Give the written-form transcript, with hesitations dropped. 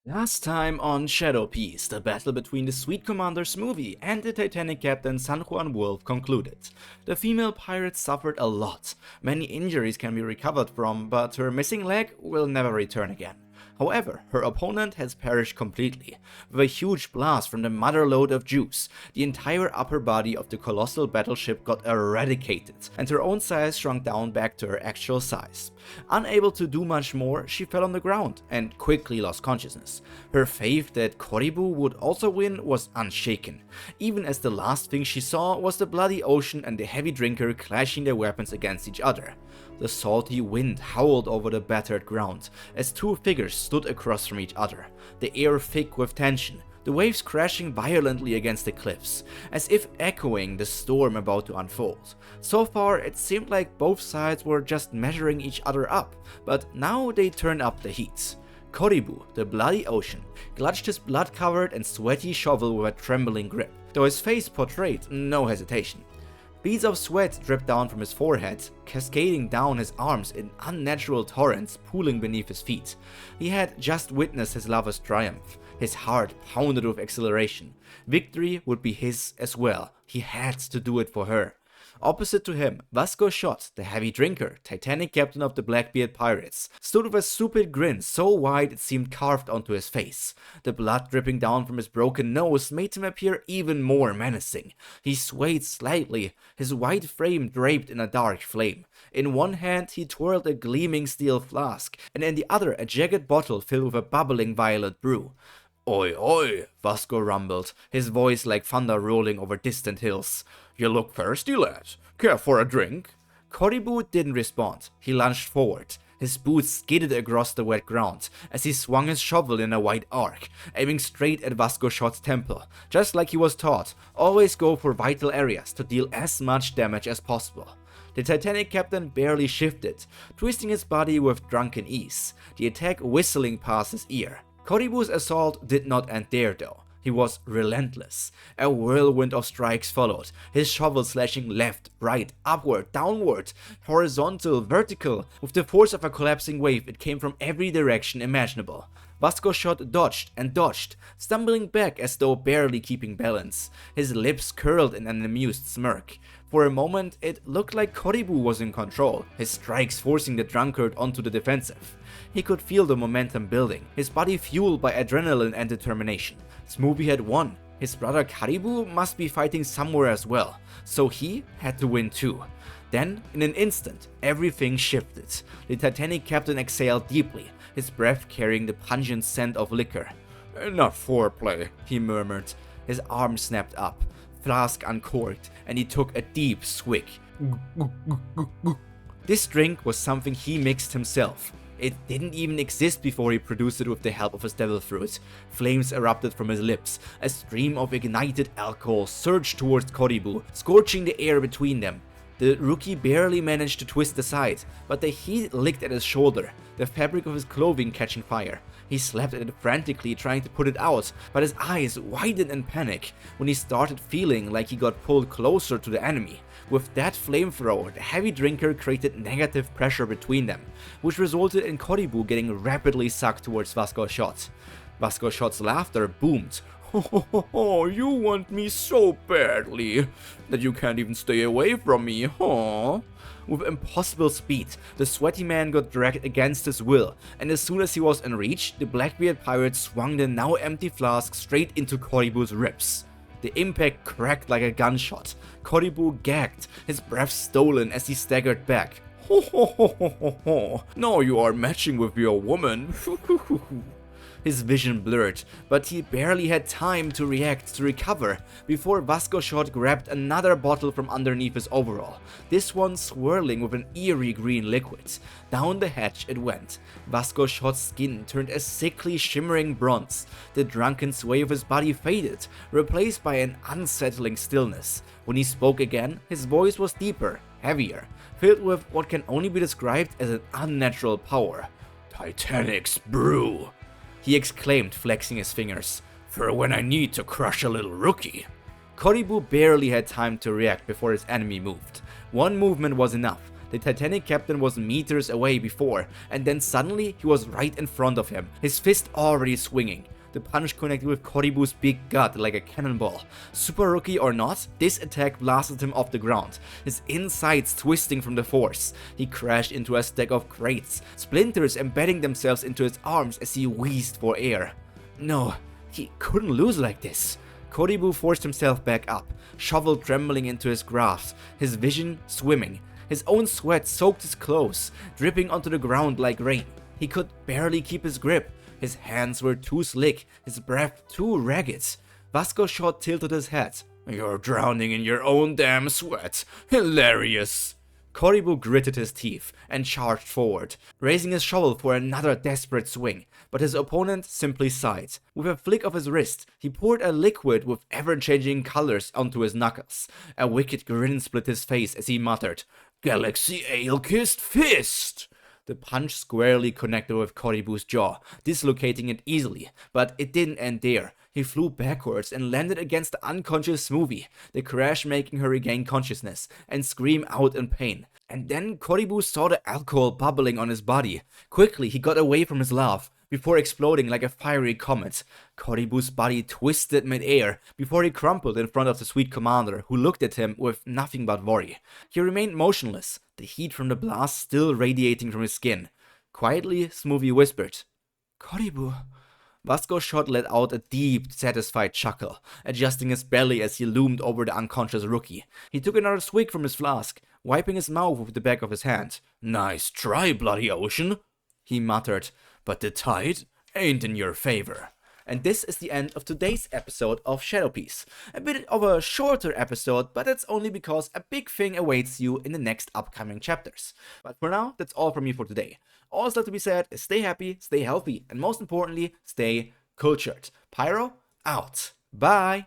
Last time on Shadow Piece, the battle between the Sweet Commander Smoothie and the Titanic captain San Juan Wolf concluded. The female pirate suffered a lot. Many injuries can be recovered from, but her missing leg will never return again. However, her opponent has perished completely. With a huge blast from the mother lode of juice, the entire upper body of the colossal battleship got eradicated, and her own size shrunk down back to her actual size. Unable to do much more, she fell on the ground and quickly lost consciousness. Her faith that Koribu would also win was unshaken, even as the last thing she saw was the bloody ocean and the heavy drinker clashing their weapons against each other. The salty wind howled over the battered ground as two figures stood across from each other, the air thick with tension, the waves crashing violently against the cliffs, as if echoing the storm about to unfold. So far, it seemed like both sides were just measuring each other up, but now they turned up the heat. Koribu, the bloody ocean, clutched his blood-covered and sweaty shovel with a trembling grip, though his face portrayed no hesitation. Beads of sweat dripped down from his forehead, cascading down his arms in unnatural torrents pooling beneath his feet. He had just witnessed his lover's triumph. His heart pounded with exhilaration. Victory would be his as well. He had to do it for her. Opposite to him, Vasco Shot, the heavy drinker, Titanic captain of the Blackbeard Pirates, stood with a stupid grin so wide it seemed carved onto his face. The blood dripping down from his broken nose made him appear even more menacing. He swayed slightly, his white frame draped in a dark flame. In one hand he twirled a gleaming steel flask, and in the other a jagged bottle filled with a bubbling violet brew. "Oi, oi," Vasco rumbled, his voice like thunder rolling over distant hills. "You look thirsty, lad. Care for a drink?" Koribu didn't respond. He lunged forward. His boots skidded across the wet ground as he swung his shovel in a wide arc, aiming straight at Vasco Shot's temple. Just like he was taught, always go for vital areas to deal as much damage as possible. The Titanic captain barely shifted, twisting his body with drunken ease, the attack whistling past his ear. Koribu's assault did not end there though. He was relentless. A whirlwind of strikes followed, his shovel slashing left, right, upward, downward, horizontal, vertical. With the force of a collapsing wave, it came from every direction imaginable. Vasco Shot dodged and dodged, stumbling back as though barely keeping balance. His lips curled in an amused smirk. For a moment, it looked like Koribu was in control, his strikes forcing the drunkard onto the defensive. He could feel the momentum building, his body fueled by adrenaline and determination. Smoothie had won. His brother Karibu must be fighting somewhere as well, so he had to win too. Then, in an instant, everything shifted. The Titanic captain exhaled deeply, his breath carrying the pungent scent of liquor. "Enough foreplay," he murmured. His arm snapped up, flask uncorked, and he took a deep swig. This drink was something he mixed himself. It didn't even exist before he produced it with the help of his devil fruit. Flames erupted from his lips. A stream of ignited alcohol surged towards Koribu, scorching the air between them. The rookie barely managed to twist aside, but the heat licked at his shoulder, the fabric of his clothing catching fire. He slapped at it frantically, trying to put it out, but his eyes widened in panic when he started feeling like he got pulled closer to the enemy. With that flamethrower, the heavy drinker created negative pressure between them, which resulted in Koribu getting rapidly sucked towards Vasco Shot. Vasco Shot's laughter boomed. "Oh, you want me so badly that you can't even stay away from me, huh?" With impossible speed, the sweaty man got dragged against his will, and as soon as he was in reach, the Blackbeard pirate swung the now empty flask straight into Koribu's ribs. The impact cracked like a gunshot. Koribu gagged, his breath stolen as he staggered back. "Ho, now you are matching with your woman." His vision blurred, but he barely had time to react to recover before Vasco Shot grabbed another bottle from underneath his overall, this one swirling with an eerie green liquid. Down the hatch it went. Vasco Shot's skin turned a sickly shimmering bronze. The drunken sway of his body faded, replaced by an unsettling stillness. When he spoke again, his voice was deeper, heavier, filled with what can only be described as an unnatural power. "Titanic's brew," he exclaimed, flexing his fingers, "for when I need to crush a little rookie." Koribu barely had time to react before his enemy moved. One movement was enough. The Titanic captain was meters away before, and then suddenly he was right in front of him, his fist already swinging. The punch connected with Koribu's big gut like a cannonball. Super rookie or not, this attack blasted him off the ground, his insides twisting from the force. He crashed into a stack of crates, splinters embedding themselves into his arms as he wheezed for air. No, he couldn't lose like this. Koribu forced himself back up, shovel trembling into his grasp, his vision swimming. His own sweat soaked his clothes, dripping onto the ground like rain. He could barely keep his grip. His hands were too slick, his breath too ragged. Vasco Shot tilted his head. "You're drowning in your own damn sweat. Hilarious." Koribu gritted his teeth and charged forward, raising his shovel for another desperate swing, but his opponent simply sighed. With a flick of his wrist, he poured a liquid with ever-changing colors onto his knuckles. A wicked grin split his face as he muttered, "Galaxy Ale-Kissed Fist!" The punch squarely connected with Koribu's jaw, dislocating it easily, but it didn't end there. He flew backwards and landed against the unconscious Smoothie, the crash making her regain consciousness and scream out in pain. And then Koribu saw the alcohol bubbling on his body. Quickly, he got away from his laugh, before exploding like a fiery comet. Koribu's body twisted mid-air before he crumpled in front of the sweet commander, who looked at him with nothing but worry. He remained motionless, the heat from the blast still radiating from his skin. Quietly, Smoothie whispered, "Koribu." Vasco Shot let out a deep, satisfied chuckle, adjusting his belly as he loomed over the unconscious rookie. He took another swig from his flask, wiping his mouth with the back of his hand. "Nice try, Bloody Ocean," he muttered, "but the tide ain't in your favor." And this is the end of today's episode of Shadow Piece. A bit of a shorter episode, but that's only because a big thing awaits you in the next upcoming chapters. But for now, that's all from me for today. All that's left to be said is stay happy, stay healthy, and most importantly, stay cultured. Pyro, out. Bye!